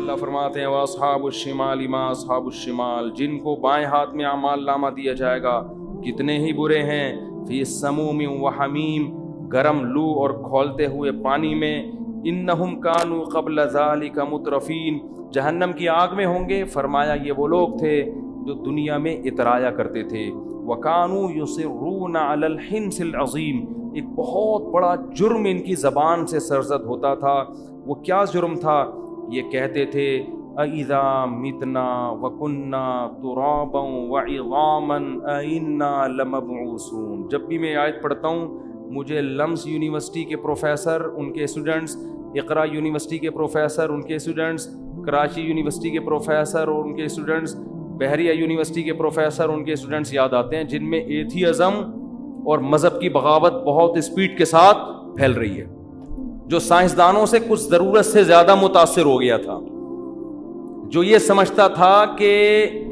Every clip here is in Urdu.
اللہ فرماتے ہیں واصحاب الشمال ما اصحاب الشمال، جن کو بائیں ہاتھ میں اعمال نامہ دیا جائے گا کتنے ہی برے ہیں، فی سموم و حمیم، گرم لو اور کھولتے ہوئے پانی میں، انہم کانوا قبل ذالک مترفین، جہنم کی آگ میں ہوں گے، فرمایا یہ وہ لوگ تھے جو دنیا میں اترایا کرتے تھے، وَكَانُوا يُصِرُّونَ عَلَى الْحِنْثِ الْعَظِيمِ، ایک بہت بڑا جرم ان کی زبان سے سرزد ہوتا تھا۔ وہ کیا جرم تھا؟ یہ کہتے تھے أَإِذَا مِتْنَا وَكُنَّا تُرَابًا وَعِظَامًا أَإِنَّا لَمَبْعُوثُونَ۔ جب بھی میں آیت پڑھتا ہوں مجھے لمس یونیورسٹی کے پروفیسر، ان کے اسٹوڈنٹس، اقرا یونیورسٹی کے پروفیسر، ان کے اسٹوڈنٹس، کراچی یونیورسٹی کے پروفیسر اور ان کے اسٹوڈنٹس، بحریہ یونیورسٹی کے پروفیسر، ان کے اسٹوڈنٹس یاد آتے ہیں، جن میں ایتھیزم اور مذہب کی بغاوت بہت اسپیڈ کے ساتھ پھیل رہی ہے، جو سائنسدانوں سے کچھ ضرورت سے زیادہ متاثر ہو گیا تھا، جو یہ سمجھتا تھا کہ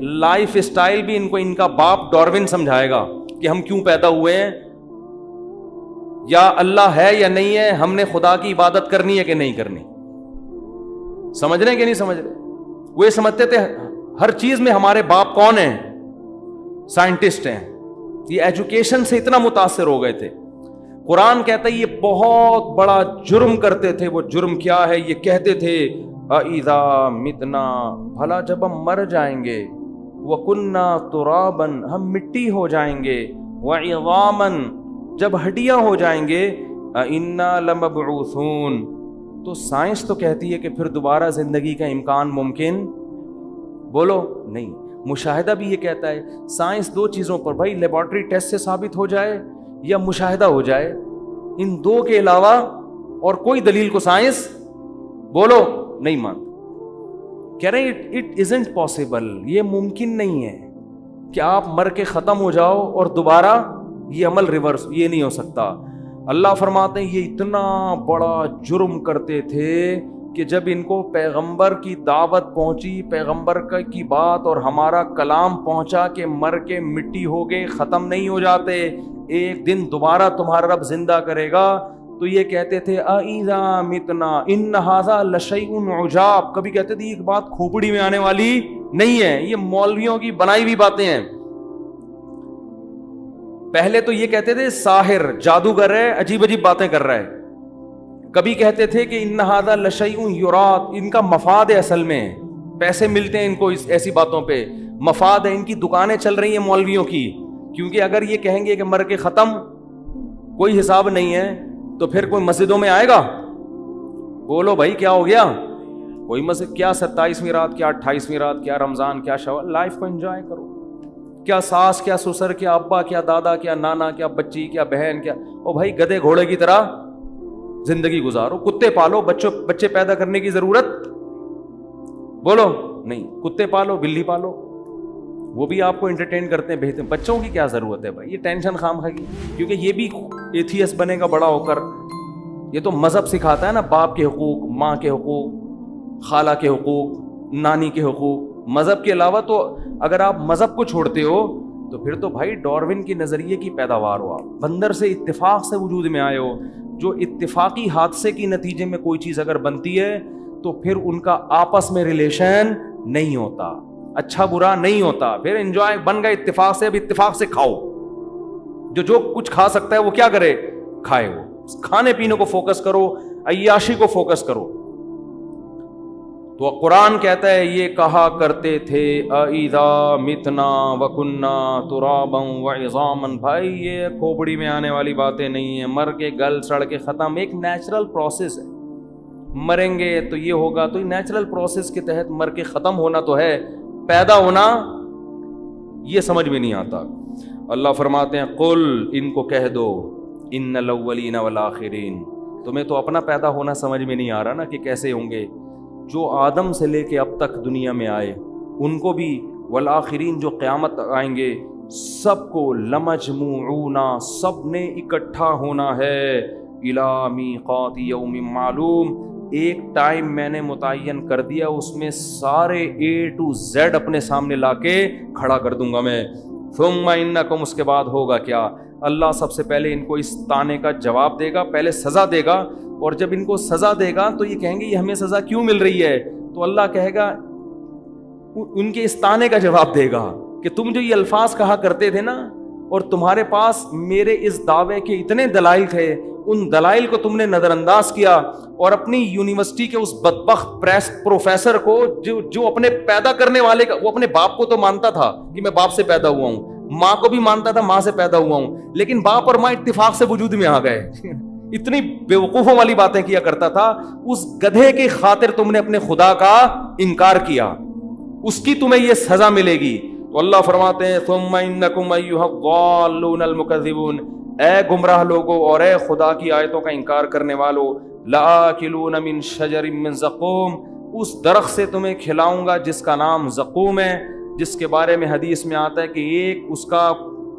لائف اسٹائل بھی ان کو ان کا باپ ڈاروین سمجھائے گا کہ ہم کیوں پیدا ہوئے ہیں، یا اللہ ہے یا نہیں ہے، ہم نے خدا کی عبادت کرنی ہے کہ نہیں کرنی، سمجھ رہے ہیں کہ نہیں سمجھ رہے؟ وہ یہ سمجھتے تھے ہر چیز میں ہمارے باپ کون ہیں؟ سائنٹسٹ ہیں۔ یہ ایجوکیشن سے اتنا متاثر ہو گئے تھے۔ قرآن کہتا ہے یہ بہت بڑا جرم کرتے تھے۔ وہ جرم کیا ہے؟ یہ کہتے تھے اِذَا مِتْنَا، بھلا جب ہم مر جائیں گے، وَكُنَّا تُرَابًا، ہم مٹی ہو جائیں گے، وَعِظَامًا، جب ہڈیاں ہو جائیں گے، اِنَّا لَمَبْعُوثُونَ، تو سائنس تو کہتی ہے کہ پھر دوبارہ زندگی کا امکان ممکن، بولو نہیں۔ مشاہدہ بھی یہ کہتا ہے، سائنس دو چیزوں پر، بھائی لیبارٹری ٹیسٹ سے ثابت ہو جائے یا مشاہدہ ہو جائے، ان دو کے علاوہ اور کوئی دلیل کو سائنس بولو نہیں مانتا۔ کہہ رہے ہیں اٹ ازنٹ پاسبل، یہ ممکن نہیں ہے کہ آپ مر کے ختم ہو جاؤ اور دوبارہ یہ عمل ریورس، یہ نہیں ہو سکتا۔ اللہ فرماتے ہیں یہ اتنا بڑا جرم کرتے تھے کہ جب ان کو پیغمبر کی دعوت پہنچی، پیغمبر کی بات اور ہمارا کلام پہنچا کہ مر کے مٹی ہو گئے، ختم نہیں ہو جاتے، ایک دن دوبارہ تمہارا رب زندہ کرے گا، تو یہ کہتے تھے اِذَا مِتْنَا إِنَّ هَذَا لَشَيْءٌ عُجَابٌ، کبھی کہتے تھے یہ بات کھوپڑی میں آنے والی نہیں ہے، یہ مولویوں کی بنائی ہوئی باتیں ہیں۔ پہلے تو یہ کہتے تھے ساحر، جادوگر ہے، عجیب عجیب باتیں کر رہا ہے۔ کبھی کہتے تھے کہ ان هذا لشیء یراد، ان کا مفاد ہے، اصل میں پیسے ملتے ہیں ان کو ایسی باتوں پہ، مفاد ہے، ان کی دکانیں چل رہی ہیں مولویوں کی، کیونکہ اگر یہ کہیں گے کہ مر کے ختم، کوئی حساب نہیں ہے، تو پھر کوئی مسجدوں میں آئے گا؟ بولو بھائی کیا ہو گیا؟ کوئی مسجد کیا 27ویں رات، کیا 28ویں رات، کیا رمضان، کیا شوال، لائف کو انجوائے کرو، کیا ساس، کیا سسر، کیا ابا، کیا دادا، کیا نانا، کیا بچی، کیا بہن، کیا او بھائی گدے گھوڑے کی طرح زندگی گزارو، کتے پالو، بچے پیدا کرنے کی ضرورت بولو نہیں، کتے پالو، بلی پالو، وہ بھی آپ کو انٹرٹین کرتے ہیں، بھیجتے ہیں، بچوں کی کیا ضرورت ہے بھائی، یہ ٹینشن خام خاگی، کیونکہ یہ بھی ایتھیس بنے گا بڑا ہو کر۔ یہ تو مذہب سکھاتا ہے نا، باپ کے حقوق، ماں کے حقوق، خالہ کے حقوق، نانی کے حقوق، مذہب کے علاوہ تو اگر آپ مذہب کو چھوڑتے ہو تو پھر تو بھائی ڈاروین کی نظریے کی پیداوار ہو، آپ بندر سے اتفاق سے وجود میں آئے ہو۔ جو اتفاقی حادثے کی نتیجے میں کوئی چیز اگر بنتی ہے تو پھر ان کا آپس میں ریلیشن نہیں ہوتا، اچھا برا نہیں ہوتا، پھر انجوائے بن گئے اتفاق سے، اب اتفاق سے کھاؤ، جو کچھ کھا سکتا ہے وہ کیا کرے؟ کھائے، وہ کھانے پینے کو فوکس کرو، عیاشی کو فوکس کرو۔ تو قرآن کہتا ہے یہ کہا کرتے تھے اِذَا مِتْنَا وَكُنَّا تُرَابًا وَعِظَامًا، بھائی یہ کھوپڑی میں آنے والی باتیں نہیں ہیں، مر کے گل سڑ کے ختم، ایک نیچرل پروسیس ہے، مریں گے تو یہ ہوگا، تو نیچرل پروسیس کے تحت مر کے ختم ہونا تو ہے، پیدا ہونا یہ سمجھ میں نہیں آتا۔ اللہ فرماتے ہیں قل، ان کو کہہ دو، ان الاولین والآخرین، تمہیں تو اپنا پیدا ہونا سمجھ میں نہیں آ رہا نا کہ کیسے ہوں گے، جو آدم سے لے کے اب تک دنیا میں آئے ان کو بھی، والآخرین جو قیامت آئیں گے سب کو، لمجموعون، سب نے اکٹھا ہونا ہے، الی میقات یوم معلوم، ایک ٹائم میں نے متعین کر دیا، اس میں سارے A to Z اپنے سامنے لا کے کھڑا کر دوں گا میں۔ ثم انکم، اس کے بعد ہوگا کیا؟ اللہ سب سے پہلے ان کو اس تانے کا جواب دے گا، پہلے سزا دے گا، اور جب ان کو سزا دے گا تو یہ کہیں گے یہ ہمیں سزا کیوں مل رہی ہے؟ تو اللہ کہے گا, ان کے اس طعنے کا جواب دے گا کہ تم جو یہ الفاظ کہا کرتے تھے نا, اور تمہارے پاس میرے اس دعوے کے اتنے دلائل تھے, ان دلائل کو تم نے نظر انداز کیا, اور اپنی یونیورسٹی کے اس بدبخت پروفیسر کو جو اپنے پیدا کرنے والے کا, وہ اپنے باپ کو تو مانتا تھا کہ میں باپ سے پیدا ہوا ہوں, ماں کو بھی مانتا تھا ماں سے پیدا ہوا ہوں, لیکن باپ اور ماں اتفاق سے وجود میں آ گئے. اتنی بیوقوفوں والی باتیں کیا کرتا تھا. اس گدھے کی خاطر تم نے اپنے خدا کا انکار کیا, اس کی تمہیں یہ سزا ملے گی. تو اللہ فرماتے ہیں ثم انکم ایھا الضالون المکذبون, اے گمراہ لوگوں اور اے خدا کی آیتوں کا انکار کرنے والوں, لآکلون من شجر من زقوم, اس درخت سے تمہیں کھلاؤں گا جس کا نام زقوم ہے, جس کے بارے میں حدیث میں آتا ہے کہ ایک اس کا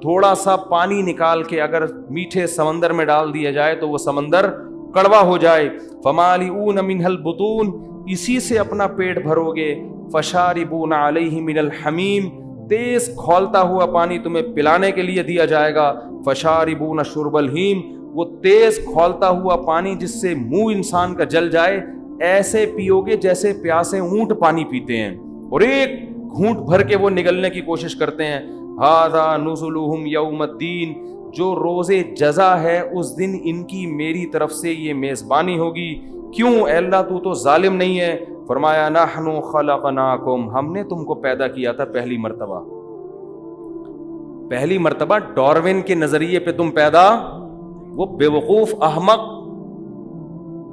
تھوڑا سا پانی نکال کے اگر میٹھے سمندر میں ڈال دیا جائے تو وہ سمندر کڑوا ہو جائے. فمالئون منہ البطون, اسی سے اپنا پیٹ بھرو گے. فشاربون علیہ من الحمیم, تیز کھولتا ہوا پانی تمہیں پلانے کے لیے دیا جائے گا. فشاربون شرب الہیم, وہ تیز کھولتا ہوا پانی جس سے منہ انسان کا جل جائے, ایسے پیو گے جیسے پیاسے اونٹ پانی پیتے ہیں, اور ایک گھونٹ بھر کے وہ نگلنے کی کوشش کرتے ہیں. ھذا نزلہم یوم الدین, جو روز جزا ہے اس دن ان کی میری طرف سے یہ میزبانی ہوگی. کیوں اے اللہ تو ظالم نہیں ہے؟ فرمایا نحن خلقناکم, ہم نے تم کو پیدا کیا تھا پہلی مرتبہ ڈاروین کے نظریے پہ تم پیدا, وہ بیوقوف احمق,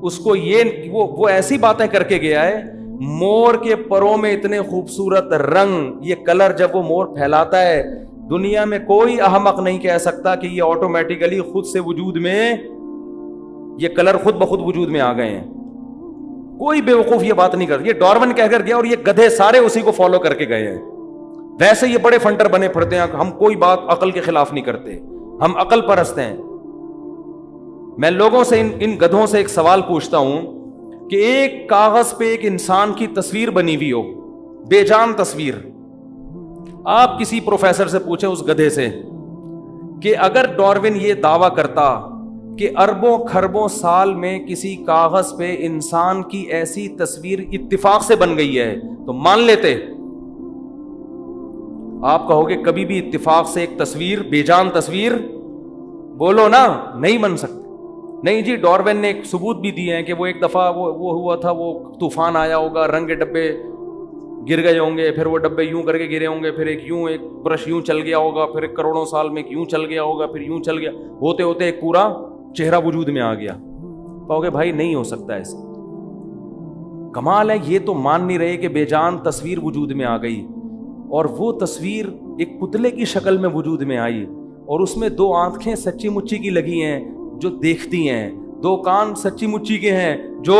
اس کو یہ وہ ایسی باتیں کر کے گیا ہے. مور کے پروں میں اتنے خوبصورت رنگ, یہ کلر جب وہ مور پھیلاتا ہے, دنیا میں کوئی احمق نہیں کہہ سکتا کہ یہ آٹومیٹیکلی خود سے وجود میں, یہ کلر خود بخود وجود میں آ گئے ہیں. کوئی بیوقوف یہ بات نہیں کرتا. یہ ڈاروین کہہ کر گیا اور یہ گدھے سارے اسی کو فالو کر کے گئے ہیں. ویسے یہ بڑے فنٹر بنے پھرتے ہیں, ہم کوئی بات عقل کے خلاف نہیں کرتے, ہم عقل پرست ہیں. میں لوگوں سے ان گدھوں سے ایک سوال پوچھتا ہوں کہ ایک کاغذ پہ ایک انسان کی تصویر بنی ہوئی ہو, بے جان تصویر, آپ کسی پروفیسر سے پوچھیں اس گدھے سے کہ اگر ڈاروین یہ دعویٰ کرتا کہ اربوں کھربوں سال میں کسی کاغذ پہ انسان کی ایسی تصویر اتفاق سے بن گئی ہے تو مان لیتے؟ آپ کہو گے کبھی بھی اتفاق سے ایک تصویر, بے جان تصویر, بولو نا, نہیں بن سکتی. نہیں جی, ڈاروین نے ایک ثبوت بھی دیے ہیں کہ وہ ایک دفعہ وہ ہوا تھا, وہ طوفان آیا ہوگا, رنگ کے ڈبے گر گئے ہوں گے, پھر وہ ڈبے یوں کر کے گرے ہوں گے, پھر ایک برش یوں چل گیا ہوگا, پھر ایک کروڑوں سال میں یوں چل گیا ہوگا, پھر یوں چل گیا, ہوتے ہوتے ایک پورا چہرہ وجود میں آ گیا. کہو گے بھائی نہیں ہو سکتا ایسا. کمال ہے, یہ تو مان نہیں رہے کہ بے جان تصویر وجود میں آ گئی, اور وہ تصویر ایک پتلے کی شکل میں وجود میں آئی, اور اس میں 2 آنکھیں سچی مچی کی لگی ہیں جو دیکھتی ہیں, 2 کان سچی مچی کے ہیں جو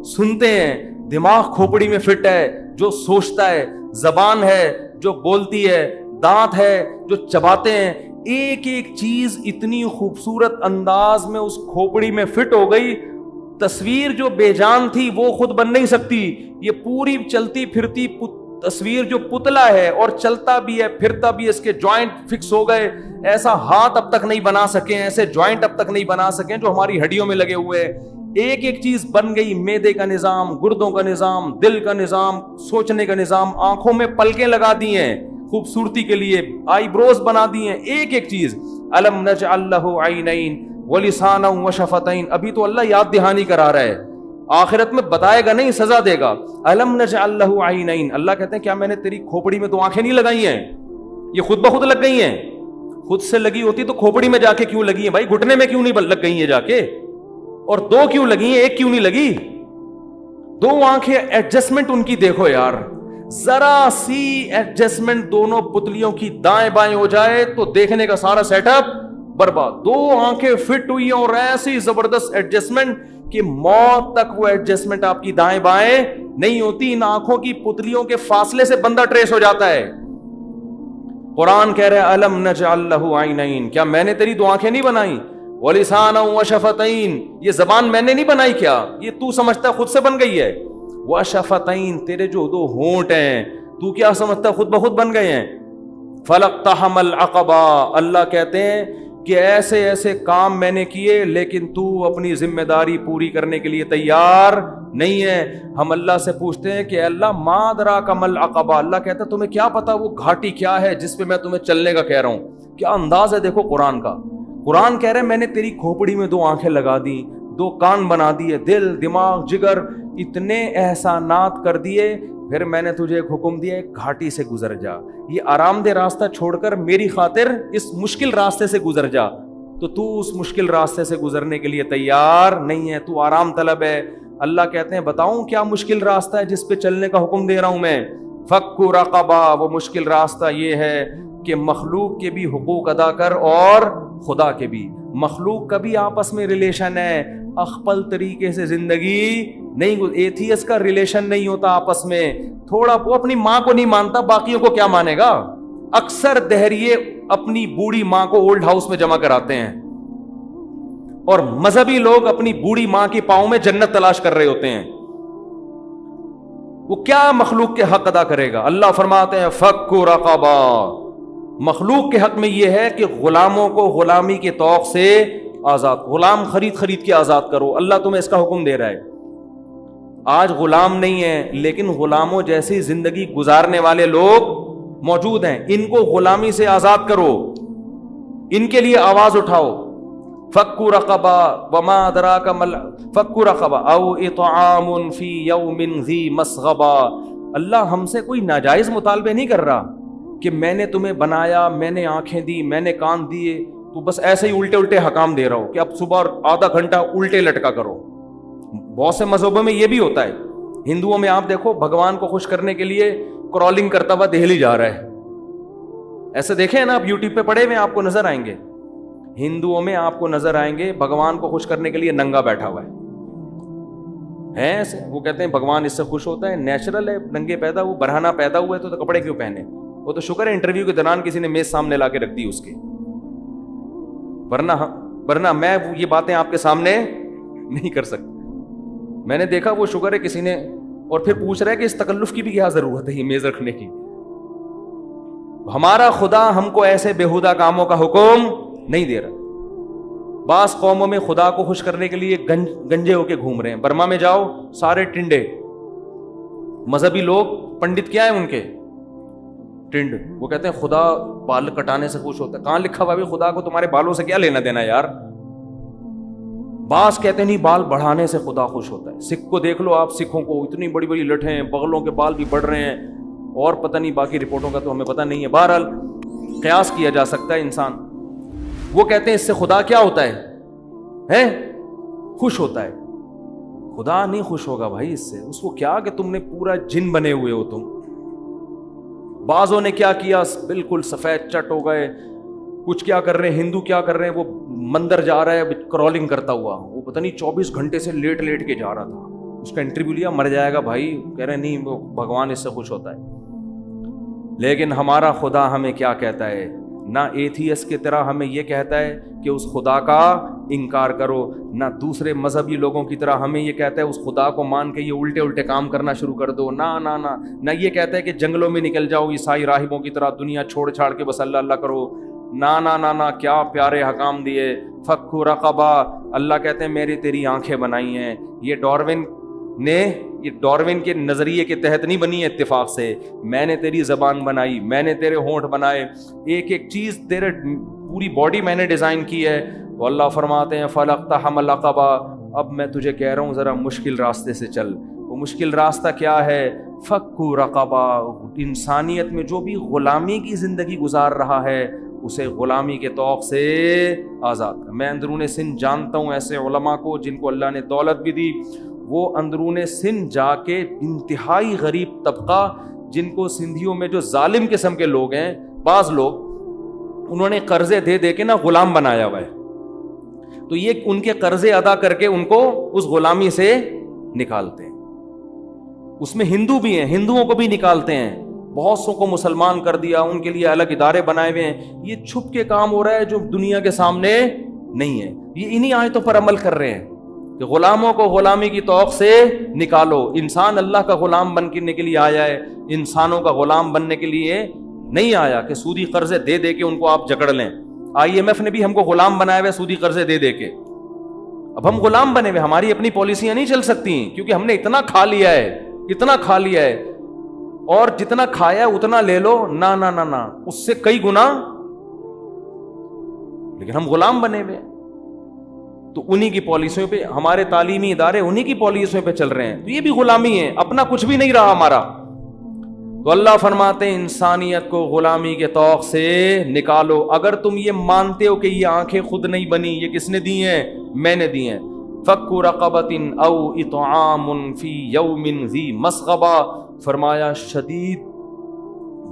سنتے ہیں, دماغ کھوپڑی میں فٹ ہے جو سوچتا ہے, زبان ہے جو بولتی ہے, دانت ہے جو چباتے ہیں. ایک ایک چیز اتنی خوبصورت انداز میں اس کھوپڑی میں فٹ ہو گئی. تصویر جو بے جان تھی وہ خود بن نہیں سکتی, یہ پوری چلتی پھرتی تصویر جو پتلا ہے اور چلتا بھی ہے پھرتا بھی, اس کے جوائنٹ فکس ہو گئے. ایسا ہاتھ اب تک نہیں بنا سکے, ایسے جوائنٹ اب تک نہیں بنا سکے جو ہماری ہڈیوں میں لگے ہوئے. ایک ایک چیز بن گئی, معدے کا نظام, گردوں کا نظام, دل کا نظام, سوچنے کا نظام, آنکھوں میں پلکیں لگا دی ہیں خوبصورتی کے لیے, آئی بروز بنا دی ہیں, ایک ایک چیز. الم نجعل لہ عینین ولسانا وشفتین, ابھی تو اللہ یاد دہانی کرا رہا ہے, آخرت میں بتائے گا نہیں, سزا دے گا. الم نجعل لہ عینین, اللہ کہتے ہیں کیا میں نے تیری کھوپڑی میں 2 آنکھیں نہیں لگائی ہیں؟ یہ خود بخود لگ گئی ہیں. خود سے لگی ہوتی تو کھوپڑی میں جا کے کیوں لگی ہیں بھائی, گھٹنے میں کیوں نہیں لگ گئی ہیں جا کے, اور 2 کیوں لگی ہیں, 1 کیوں نہیں لگی؟ 2 آنکھیں ایڈجسٹمنٹ ان کی دیکھو یار, ذرا سی ایڈجسٹمنٹ دونوں پتلیوں کی دائیں بائیں ہو جائے تو دیکھنے کا سارا سیٹ اپ برباد. 2 آنکھیں فٹ ہوئی ہیں اور ایسی زبردست ایڈجسٹمنٹ کہ موت تک وہ ایڈجسٹمنٹ آپ کی دائیں بائیں نہیں ہوتی. ان آنکھوں کی پتلیوں کے فاصلے سے بندہ ٹریس ہو جاتا ہے. قرآن کہہ رہے ہیں الم نجعل لہ عینین, کیا میں نے تیری 2 آنکھیں نہیں بنائی؟ ولسانا وشفتین, یہ زبان میں نے نہیں بنائی کیا؟ یہ تو سمجھتا ہے خود سے بن گئی ہے. وشفتین, تیرے جو 2 ہونٹ ہیں تو کیا سمجھتا ہے خود بخود بن گئے ہیں؟ فلقتحم العقبہ, اللہ کہتے ہیں کہ کہ ایسے ایسے کام میں نے کیے لیکن تو اپنی ذمہ داری پوری کرنے کے لیے تیار نہیں ہے. ہم اللہ سے پوچھتے ہیں کہ اللہ ما ادراک مل عقبہ, اللہ کہتا ہے تمہیں کیا پتا وہ گھاٹی کیا ہے جس پہ میں تمہیں چلنے کا کہہ رہا ہوں. کیا انداز ہے دیکھو قرآن کا. قرآن کہہ رہے ہیں میں نے تیری کھوپڑی میں 2 آنکھیں لگا دی, 2 کان بنا دیے, دل, دماغ, جگر, اتنے احسانات کر دیے, پھر میں نے تجھے ایک حکم دیا ایک گھاٹی سے گزر جا, یہ آرام دہ راستہ چھوڑ کر میری خاطر اس مشکل راستے سے گزر جا. تو اس مشکل راستے سے گزرنے کے لیے تیار نہیں ہے, تو آرام طلب ہے. اللہ کہتے ہیں بتاؤں کیا مشکل راستہ ہے جس پہ چلنے کا حکم دے رہا ہوں میں. فک رقبہ, وہ مشکل راستہ یہ ہے کہ مخلوق کے بھی حقوق ادا کر اور خدا کے بھی. مخلوق کا بھی آپس میں ریلیشن ہے, اخپل طریقے سے زندگی نہیں. ایتھیس کا ریلیشن نہیں ہوتا آپس میں. تھوڑا وہ اپنی ماں کو نہیں مانتا, باقیوں کو کیا مانے گا. اکثر دہریے اپنی بوڑھی ماں کو اولڈ ہاؤس میں جمع کراتے ہیں, اور مذہبی لوگ اپنی بوڑھی ماں کے پاؤں میں جنت تلاش کر رہے ہوتے ہیں. وہ کیا مخلوق کے حق ادا کرے گا. اللہ فرماتے ہیں فک رقبہ, مخلوق کے حق میں یہ ہے کہ غلاموں کو غلامی کے طوق سے آزاد, غلام خرید کے آزاد کرو. اللہ تمہیں اس کا حکم دے رہا ہے. آج غلام نہیں ہے لیکن غلاموں جیسی زندگی گزارنے والے لوگ موجود ہیں, ان کو غلامی سے آزاد کرو, ان کے لیے آواز اٹھاؤ. فک رقبہ وما ادراک مل فک رقبہ او اطعام فی یوم ذی مسغبہ. اللہ ہم سے کوئی ناجائز مطالبے نہیں کر رہا کہ میں نے تمہیں بنایا, میں نے آنکھیں دی, میں نے کان دیے, تو بس ایسے ہی الٹے حکام دے رہا ہو کہ اب صبح آدھا گھنٹہ الٹے لٹکا کرو. بہت سے مذہبوں میں یہ بھی ہوتا ہے. ہندوؤں میں آپ دیکھو بھگوان کو خوش کرنے کے لیے کرالنگ کرتا ہوا دہلی جا رہا ہے, ایسے دیکھیں نا آپ یوٹیوب پہ پڑے ہوئے آپ کو نظر آئیں گے. ہندوؤں میں آپ کو نظر آئیں گے بھگوان کو خوش کرنے کے لیے ننگا بیٹھا ہوا ہے ایسے. وہ کہتے ہیں بھگوان اس سے خوش ہوتا ہے, نیچرل ہے, ننگے پیدا, وہ برہنہ پیدا ہوا ہے تو کپڑے کیوں پہنے. وہ تو شکر ہے انٹرویو کے دوران کسی نے میز سامنے لا کے رکھ دی اس کے, ورنہ میں یہ باتیں آپ کے سامنے نہیں کر سکتا. میں نے دیکھا وہ شکر ہے کسی نے, اور پھر پوچھ رہا ہے کہ اس تکلف کی بھی کیا ضرورت ہے یہ میز رکھنے کی. ہمارا خدا ہم کو ایسے بےہودہ کاموں کا حکم نہیں دے رہا. بعض قوموں میں خدا کو خوش کرنے کے لیے گنجے ہو کے گھوم رہے ہیں. برما میں جاؤ سارے ٹنڈے, مذہبی لوگ, پنڈت کیا ہیں ان کے ٹنڈ. وہ کہتے ہیں خدا بال کٹانے سے خوش ہوتا ہے. کہاں لکھا ہوا بھی خدا کو تمہارے بالوں سے کیا لینا دینا یار. بعض کہتے ہیں نہیں بال بڑھانے سے خدا خوش ہوتا ہے. سکھ کو دیکھ لو آپ, سکھوں کو اتنی بڑی بڑی لٹیں ہیں, بغلوں کے بال بھی بڑھ رہے ہیں, اور پتہ نہیں باقی رپورٹوں کا تو ہمیں پتہ نہیں ہے. بہرحال قیاس کیا جا سکتا ہے انسان. وہ کہتے ہیں اس سے خدا کیا ہوتا ہے خوش ہوتا ہے. خدا نہیں خوش ہوگا بھائی اس سے. اس کو کیا کہ تم نے پورا جن بنے ہوئے ہو تم. بعضوں نے کیا کیا, بالکل سفید چٹ ہو گئے, کچھ کیا کر رہے ہیں, ہندو کیا کر رہے ہیں, وہ مندر جا رہا ہے کرالنگ کرتا ہوا, وہ پتہ نہیں 24 گھنٹے سے لیٹ کے جا رہا تھا. اس کا انٹرویو لیا, مر جائے گا بھائی. کہہ رہے نہیں وہ بھگوان اس سے خوش ہوتا ہے. لیکن ہمارا خدا ہمیں کیا کہتا ہے, نہ ایتھیس کی طرح ہمیں یہ کہتا ہے کہ اس خدا کا انکار کرو, نہ دوسرے مذہبی لوگوں کی طرح ہمیں یہ کہتا ہے اس خدا کو مان کے یہ الٹے کام کرنا شروع کر دو. نہ یہ کہتا ہے کہ جنگلوں میں نکل جاؤ عیسائی راہبوں کی طرح دنیا چھوڑ چھاڑ کے بس اللہ کرو. نہ کیا پیارے حکام دیے. فک رقبہ, اللہ کہتے ہیں میری تیری آنکھیں بنائی ہیں. یہ ڈاروین کے نظریے کے تحت نہیں بنی ہے اتفاق سے. میں نے تیری زبان بنائی, میں نے تیرے ہونٹ بنائے, ایک چیز تیرے پوری باڈی میں نے ڈیزائن کی ہے. تو اللہ فرماتے ہیں فلقتحم العقبہ, اب میں تجھے کہہ رہا ہوں ذرا مشکل راستے سے چل. وہ مشکل راستہ کیا ہے, فک رقبہ, انسانیت میں جو بھی غلامی کی زندگی گزار رہا ہے اسے غلامی کے طوق سے آزاد کر. میں اندرون سندھ جانتا ہوں ایسے علماء کو جن کو اللہ نے دولت بھی دی, وہ اندرون سندھ جا کے انتہائی غریب طبقہ, جن کو سندھیوں میں جو ظالم قسم کے لوگ ہیں, بعض لوگ انہوں نے قرضے دے کے نا غلام بنایا ہوا ہے. تو یہ ان کے قرضے ادا کر کے ان کو اس غلامی سے نکالتے ہیں. اس میں ہندو بھی ہیں, ہندوؤں کو بھی نکالتے ہیں. بہت سو کو مسلمان کر دیا, ان کے لیے الگ ادارے بنائے ہوئے ہیں. یہ چھپ کے کام ہو رہا ہے جو دنیا کے سامنے نہیں ہے. یہ انہی آیتوں پر عمل کر رہے ہیں کہ غلاموں کو غلامی کی طوق سے نکالو. انسان اللہ کا غلام بننے کے لیے آیا ہے, انسانوں کا غلام بننے کے لیے نہیں آیا کہ سودی قرضے دے کے ان کو آپ جکڑ لیں. IMF نے بھی ہم کو غلام بنایا ہوا سودی قرضے دے دے کے. اب ہم غلام بنے ہوئے, ہماری اپنی پالیسیاں نہیں چل سکتی کیونکہ ہم نے اتنا کھا لیا ہے, اتنا کھا لیا ہے, اور جتنا کھایا اتنا لے لو, نہ نہ نہ نہ, اس سے کئی گنا, لیکن ہم غلام بنے ہوئے. تو انہی کی پالیسیوں پہ ہمارے تعلیمی ادارے انہی کی پالیسیوں پہ چل رہے ہیں, تو یہ بھی غلامی ہے, اپنا کچھ بھی نہیں رہا ہمارا. تو اللہ فرماتے ہیں انسانیت کو غلامی کے طوق سے نکالو. اگر تم یہ مانتے ہو کہ یہ آنکھیں خود نہیں بنی, یہ کس نے دی ہیں؟ میں نے دی ہیں. فَكُّ رَقَبَةٍ أَوْ إِطْعَامٌ فِي يَوْمٍ ذِي مَسْغَبَةٍ, فرمایا شدید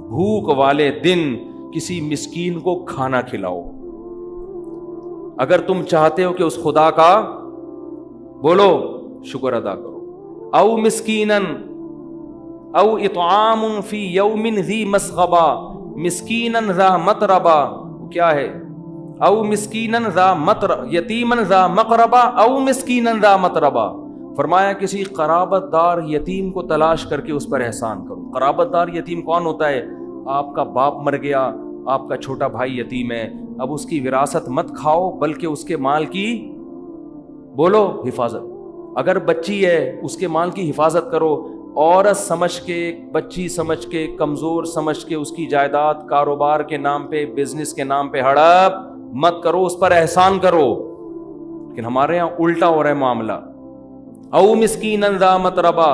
بھوک والے دن کسی مسکین کو کھانا کھلاؤ. اگر تم چاہتے ہو کہ اس خدا کا بولو شکر ادا کرو. او مسکینن او اطعام فی یوم ذی مسغبہ, مسکینن ذا متربہ, کیا ہے؟ او مسکینن ذا یتیمن ذا مقربہ او مسکینن ذا متربہ. فرمایا کسی قرابت دار یتیم کو تلاش کر کے اس پر احسان کرو. قرابت دار یتیم کون ہوتا ہے؟ آپ کا باپ مر گیا, آپ کا چھوٹا بھائی یتیم ہے, اب اس کی وراثت مت کھاؤ بلکہ اس کے مال کی بولو حفاظت. اگر بچی ہے اس کے مال کی حفاظت کرو. عورت سمجھ کے, بچی سمجھ کے, کمزور سمجھ کے اس کی جائیداد کاروبار کے نام پہ, بزنس کے نام پہ ہڑپ مت کرو, اس پر احسان کرو. لیکن ہمارے یہاں الٹا ہو رہا ہے معاملہ. او مسکینن ذا متربہ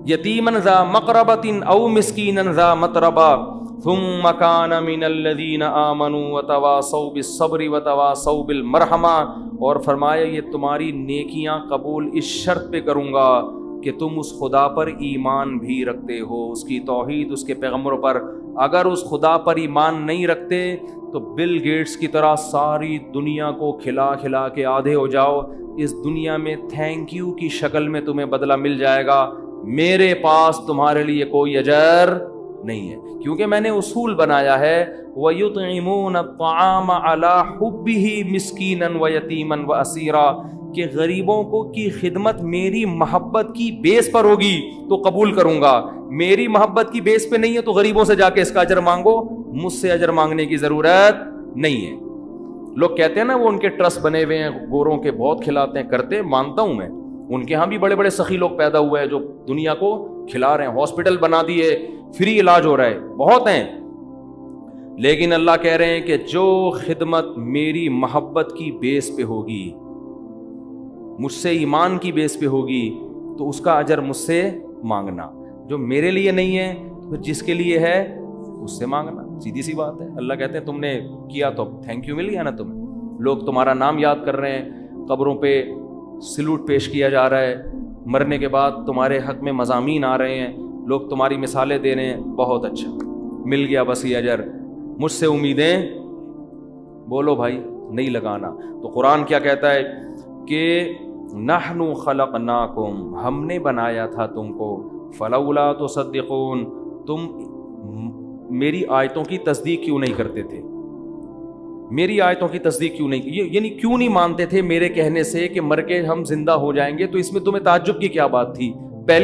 یتیمن ذا مقربۃ او مسکینن ذا متربہ ثم كان من الذين آمنوا وتواصوا بالصبر وتواصوا بالمرحمہ. اور فرمایا یہ تمہاری نیکیاں قبول اس شرط پہ کروں گا کہ تم اس خدا پر ایمان بھی رکھتے ہو, اس کی توحید, اس کے پیغمبروں پر. اگر اس خدا پر ایمان نہیں رکھتے تو بل گیٹس کی طرح ساری دنیا کو کھلا کھلا کے آدھے ہو جاؤ, اس دنیا میں تھینک یو کی شکل میں تمہیں بدلہ مل جائے گا, میرے پاس تمہارے لیے کوئی اجر نہیں ہے. کیونکہ میں نے اصول بنایا ہے وَيُطْعِمُونَ الطَّعَامَ عَلَى حُبِّهِ مِسْكِينًا وَيَتِيمًا وَأَسِيرًا, کہ غریبوں کو کی خدمت میری محبت کی بیس پر ہوگی تو قبول کروں گا, میری محبت کی بیس پہ نہیں ہے تو غریبوں سے جا کے اس کا اجر مانگو, مجھ سے اجر مانگنے کی ضرورت نہیں ہے. لوگ کہتے ہیں نا وہ ان کے ٹرسٹ بنے ہوئے ہیں, گوروں کے بہت کھلاتے ہیں, کرتے, مانتا ہوں میں, ان کے ہاں بھی بڑے بڑے سخی لوگ پیدا ہوئے ہیں جو دنیا کو کھلا رہے ہیں, ہاسپٹل بنا دیے, فری علاج ہو رہا ہے, بہت ہیں. لیکن اللہ کہہ رہے ہیں کہ جو خدمت میری محبت کی بیس پہ ہوگی, مجھ سے ایمان کی بیس پہ ہوگی, تو اس کا اجر مجھ سے مانگنا. جو میرے لیے نہیں ہے تو جس کے لیے ہے اس سے مانگنا. سیدھی سی بات ہے. اللہ کہتے ہیں تم نے کیا تو تھینک یو مل گیا نا تمہیں. لوگ تمہارا نام یاد کر رہے ہیں, قبروں پہ سلوٹ پیش کیا جا رہا ہے, مرنے کے بعد تمہارے حق میں مضامین آ رہے ہیں, لوگ تمہاری مثالیں دے رہے ہیں, بہت اچھا, مل گیا بس یہ اجر. مجھ سے امیدیں بولو بھائی نہیں لگانا. تو قرآن کیا کہتا ہے کہ نحن خلقناکم, ہم نے بنایا تھا تم کو, فلولا تصدقون, تم میری آیتوں کی تصدیق کیوں نہیں کرتے تھے, میری آیتوں کی تصدیق کیوں نہیں, یعنی کیوں نہیں مانتے تھے میرے کہنے سے کہ مر کے ہم زندہ ہو جائیں گے, تو اس میں تمہیں تعجب کی کیا بات تھی؟ پہلی